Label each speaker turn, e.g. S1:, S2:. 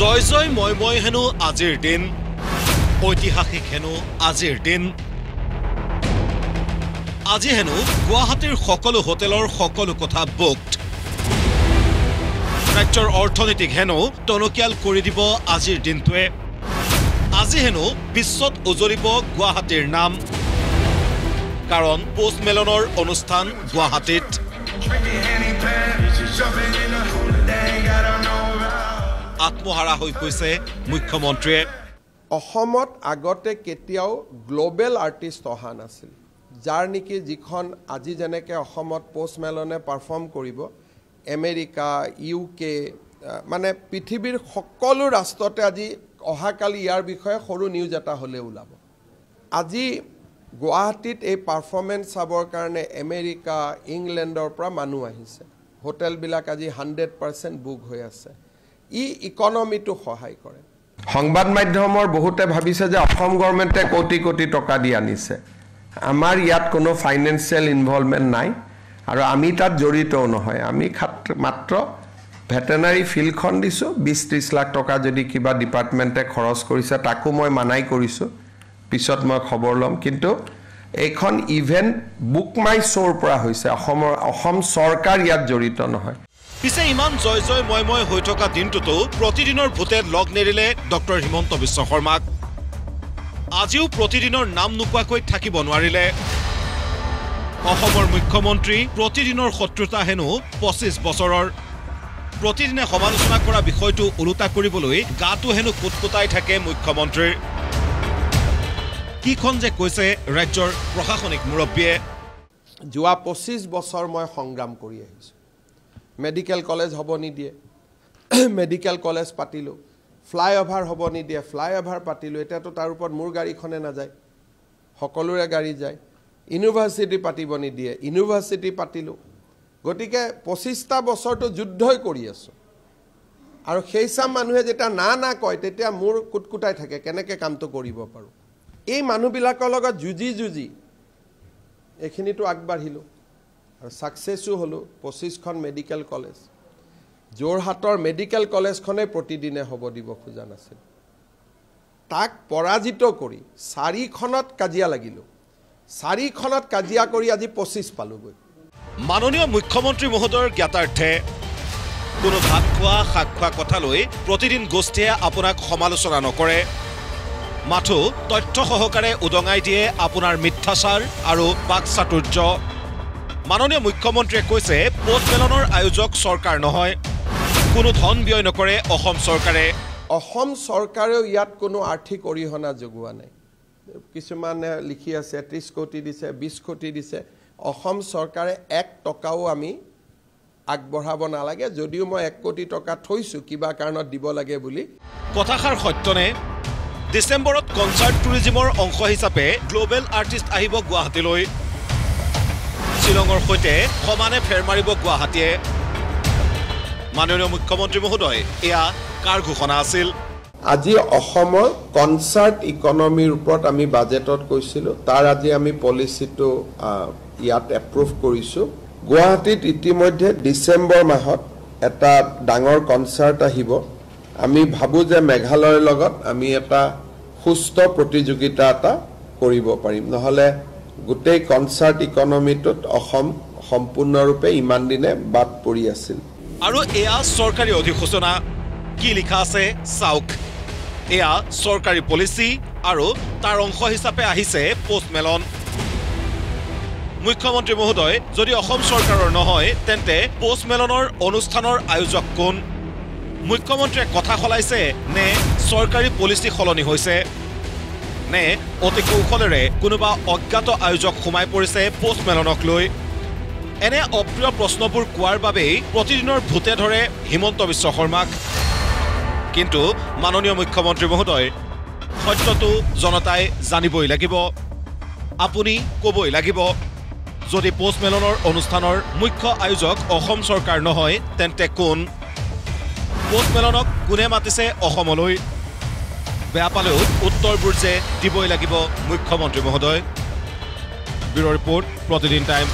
S1: জয় জয় মই হেনো আজিৰ দিন ঐতিহাসিক হেনো আজিৰ দিন আজি হেনো গুৱাহাটীৰ সকলো হোটেলৰ সকলো কথা বুকড ৰাজ্যৰ অৰ্থনীতিক হেনো টনকিয়াল কৰি দিব আজিৰ দিনটোৱে আজি হেনো বিশ্বত উজলিব গুৱাহাটীৰ নাম কাৰণ পোষ্ট মেলনৰ অনুষ্ঠান গুৱাহাটীত আত্মহাৰা হৈ গৈছে মুখ্যমন্ত্ৰীয়ে
S2: অসমত আগতে কেতিয়াও গ্লোবেল আৰ্টিষ্ট অহা নাছিল যাৰ নেকি যিখন আজি যেনেকৈ অসমত পোষ্ট মেলনে পাৰফৰ্ম কৰিব আমেৰিকা ইউকে মানে পৃথিৱীৰ সকলো ৰাষ্ট্ৰতে আজি অহাকালি ইয়াৰ বিষয়ে সৰু নিউজ এটা হ'লে ওলাব আজি গুৱাহাটীত এই পাৰফৰ্মেন্স চাবৰ কাৰণে আমেৰিকা ইংলেণ্ডৰ পৰা মানুহ আহিছে হোটেলবিলাক আজি 100% বুক হৈ আছে ই ইকনমিটো সহায় কৰে সংবাদ মাধ্যমৰ বহুতে ভাবিছে যে অসম গভৰ্ণমেণ্টে কোটি কোটি টকা দি আনিছে আমাৰ ইয়াত কোনো ফাইনেন্সিয়েল ইনভলভমেন্ট নাই আৰু আমি তাত জড়িতও নহয় আমি মাত্ৰ ভেটেনাৰী ফিল্ডখন দিছো 20-30 লাখ টকা যদি কিবা ডিপাৰ্টমেণ্টে খৰচ কৰিছে তাকো মই মানাই কৰিছো পিছত মই খবৰ লম কিন্তু এইখন ইভেন্ট বুক মাই শোৰ পৰা হৈছে অসম চৰকাৰ ইয়াত জড়িত নহয়
S1: পিছে ইমান জয় জয় মই হৈ থকা দিনটোতো প্ৰতিদিনৰ ভূতে লগ নেৰিলে ডক্টৰ হিমন্ত বিশ্ব শৰ্মাক আজিও প্ৰতিদিনৰ নাম নোকোৱাকৈ থাকিব নোৱাৰিলে অসমৰ মুখ্যমন্ত্ৰী প্ৰতিদিনৰ শত্ৰুতা হেনো 25 বছৰৰ প্ৰতিদিনে সমালোচনা কৰা বিষয়টো উলুটা কৰিবলৈ গাটো হেনো কুটকুটাই থাকে মুখ্যমন্ত্ৰীৰ কিখন যে কৈছে ৰাজ্যৰ প্ৰশাসনিক মুৰব্বীয়ে
S2: যোৱা 25 বছৰ মই সংগ্ৰাম কৰি আহিছো মেডিকেল কলেজ হ'ব নিদিয়ে মেডিকেল কলেজ পাতিলো ফ্লাইঅভাৰ হ'ব নিদিয়ে ফ্লাইঅভাৰ পাতিলো এটাতো তাৰ ওপৰত মোৰ গাড়ীখনে নাযায় সকলোৰে গাড়ী যায় ইউনিভাৰ্চিটি পাতিব নিদিয়ে ইউনিভাৰ্চিটি পাতিলো গতিকে 25টা বছৰটো যুদ্ধই কৰি আছো আৰু সেইসব মানুহে যেটা না কয় তেতিয়া মোৰ কুটকুটাই থাকে কেনেকৈ কামটো কৰিব পাৰো এই মানুহবিলাকৰ লগত যুজি এখিনিটো আগবাঢ়িলো আৰু সাকসেসও হলো 25খন মেডিকেল কলেজ জোৰহাটৰ মেডিকেল কলেজখনে প্ৰতিদিনে হ'ব দিব খোজা নাছিল তাক পৰাজিত কৰি 4খনত কাজিয়া লাগিলো 4খনত কাজিয়া কৰি আজি 25 পালোগৈ
S1: মাননীয় মুখ্যমন্ত্ৰী মহোদয়ৰ জ্ঞাতাৰ্থে কোনো ভাত খোৱা শাক খোৱা কথা লৈ প্ৰতিদিন গোষ্ঠীয়ে আপোনাক সমালোচনা নকৰে মাথো তথ্য সহকাৰে উদঙাই দিয়ে আপোনাৰ মিথ্যাচাৰ আৰু বাকচাতুৰ্য মাননীয় মুখ্যমন্ত্ৰীয়ে কৈছে পোষ্ট মেলনৰ আয়োজক চৰকাৰ নহয় কোনো ধন ব্যয় নকৰে অসম চৰকাৰে
S2: অসম চৰকাৰেও ইয়াত কোনো আৰ্থিক অৰিহণা যোগোৱা নাই কিছুমানে লিখি আছে 30 কোটি দিছে 20 কোটি দিছে অসম চৰকাৰে 1 টকাও আমি আগবঢ়াব নালাগে যদিও মই 1 কোটি টকা থৈছো কিবা কাৰণত দিব লাগে বুলি
S1: কথাষাৰ সত্যনে ডিসেম্বৰত কনসাৰ্ট টুৰিজমৰ অংশ হিচাপে গ্লোবেল আৰ্টিষ্ট আহিব গুৱাহাটীলৈ শিলঙৰ সৈতে সমানে ফেৰ মাৰিব গুৱাহাটীয়ে মাননীয় মুখ্যমন্ত্ৰী মহোদয় এয়া কাৰ ঘোষণা আছিল
S2: আজি অসমৰ কনসাৰ্ট ইকনমিৰ ওপৰত আমি বাজেটত কৈছিলো তাৰ আজি আমি পলিচিটো ইয়াত এপ্ৰুভ কৰিছো গুৱাহাটীত ইতিমধ্যে ডিসেম্বৰ মাহত এটা ডাঙৰ কনসাৰ্ট আহিব আমি ভাবো যে মেঘালয়ৰ লগত আমি এটা সুস্থ প্ৰতিযোগিতা এটা কৰিব পাৰিম নহলে গোটেই কনসাৰ্ট ইকনমিটোত অসম সম্পূৰ্ণৰূপে ইমান দিনে বাদ পৰি আছিল
S1: আৰু এয়া চৰকাৰী অধিসূচনা কি লিখা আছে চাওক এয়া চৰকাৰী পলিচি আৰু তাৰ অংশ হিচাপে আহিছে পোষ্ট মেলন মুখ্যমন্ত্ৰী মহোদয় যদি অসম চৰকাৰৰ নহয় তেন্তে পোষ্ট মেলনৰ অনুষ্ঠানৰ আয়োজক কোন মুখ্যমন্ত্ৰীয়ে কথা খলাইছে নে চৰকাৰী পলিচি সলনি হৈছে নে অতি কৌশলেৰে কোনোবা অজ্ঞাত আয়োজক সোমাই পৰিছে পোষ্ট মেলনক লৈ এনে অপ্ৰিয় প্ৰশ্নবোৰ কোৱাৰ বাবেই প্ৰতিদিনৰ ভূতে ধৰে হিমন্ত বিশ্ব শৰ্মাক কিন্তু মাননীয় মুখ্যমন্ত্ৰী মহোদয় সত্যটো জনতাই জানিবই লাগিব আপুনি ক'বই লাগিব যদি পোষ্ট মেলনৰ অনুষ্ঠানৰ মুখ্য আয়োজক অসম চৰকাৰ নহয় তেন্তে কোন পোষ্ট মেলনক কোনে মাতিছে অসমলৈ বেয়া পালেও উত্তৰবোৰ যে দিবই লাগিব মুখ্যমন্ত্ৰী মহোদয় ব্যুৰ ৰিপৰ্ট প্ৰতিদিন টাইম